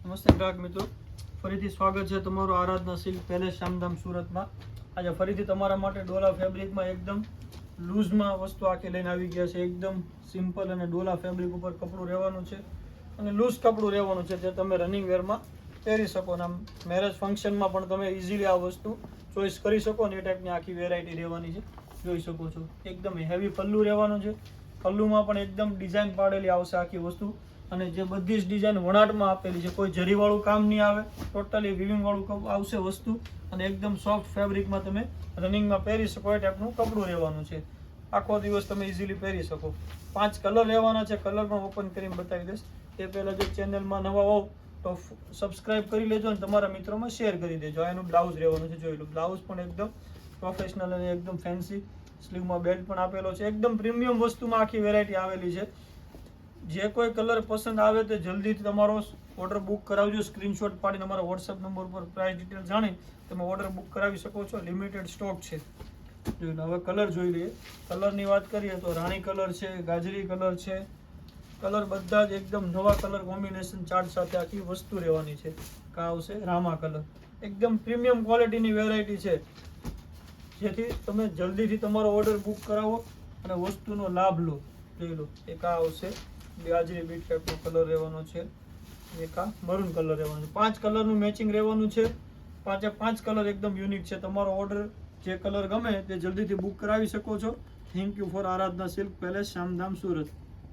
નમસ્તે ગ્રાહક મિત્રો, ફરીથી સ્વાગત છે તમારું આરાધના સિલ્ક પેલેસ શામધામ સુરતમાં। આજે ફરીથી તમારા માટે ડોલા ફેબ્રિકમાં એકદમ લૂઝમાં વસ્તુ આખી લઈને આવી ગયા છે। એકદમ સિમ્પલ અને ડોલા ફેબ્રિક ઉપર કપડું રહેવાનું છે અને લૂઝ કપડું રહેવાનું છે, જે તમે રનિંગ વેરમાં પહેરી શકો અને મેરેજ ફંક્શનમાં પણ તમે ઇઝીલી આ વસ્તુ ચોઈસ કરી શકો ને એ ટાઈપની આખી વેરાયટી રહેવાની છે, જોઈ શકો છો। એકદમ હેવી પલ્લું રહેવાનું છે, પલ્લુમાં પણ એકદમ ડિઝાઇન પાડેલી આવશે આખી વસ્તુ અને જે બધી જ ડિઝાઇન વણાટમાં આપેલી છે, કોઈ જરીવાળું કામ નહીં આવે, ટોટલી વિવિંગવાળું આવશે વસ્તુ અને એકદમ સોફ્ટ ફેબ્રિકમાં તમે રનિંગમાં પહેરી શકો એ ટાઈપનું કપડું રહેવાનું છે। આખો દિવસ તમે ઇઝીલી પહેરી શકો। 5 કલર રહેવાના છે, કલર પણ ઓપન કરીને બતાવી દઈશ। એ પહેલાં જો ચેનલમાં નવા હોવ તો સબસ્ક્રાઈબ કરી લેજો અને તમારા મિત્રોમાં શેર કરી દેજો। આ એનું બ્લાઉઝ રહેવાનું છે, જોઈ લો। બ્લાઉઝ પણ એકદમ પ્રોફેશનલ અને એકદમ ફેન્સી, સ્લીવમાં બેલ્ટ પણ આપેલો છે, એકદમ પ્રીમિયમ વસ્તુમાં આખી વેરાયટી આવેલી છે। જે કોઈ કલર પસંદ આવે તો જલ્દીથી તમારો ઓર્ડર બુક કરાવજો। સ્ક્રીનશોટ પાડીને અમારા વોટ્સઅપ નંબર પર પ્રાઇસ ડિટેલ જાણી તમે ઓર્ડર બુક કરાવી શકો છો। લિમિટેડ સ્ટોક છે, જોઈ લો। હવે કલર જોઈ લઈએ। કલરની વાત કરીએ તો રાણી કલર છે, ગાજરી કલર છે, કલર બધા જ એકદમ નવા કલર કોમ્બિનેશન ચાર્ટ સાથે આખી વસ્તુ રહેવાની છે। કા આવશે રામા કલર, એકદમ પ્રીમિયમ ક્વોલિટીની વેરાયટી છે, જેથી તમે જલ્દીથી તમારો ઓર્ડર બુક કરાવો અને વસ્તુનો લાભ લો। જોઈ લો, એક આ આવશે ગાજરી બીટ ટાઈપનો કલર રહેવાનો છે, એક આ મરૂન કલર રહેવાનો છે। 5 કલરનું મેચિંગ રહેવાનું છે, 5 કલર એકદમ યુનિક છે। તમારો ઓર્ડર જે કલર ગમે તે જલ્દીથી બુક કરાવી શકો છો। Thank you for Aradhana Silk Palace Shamdham Surat.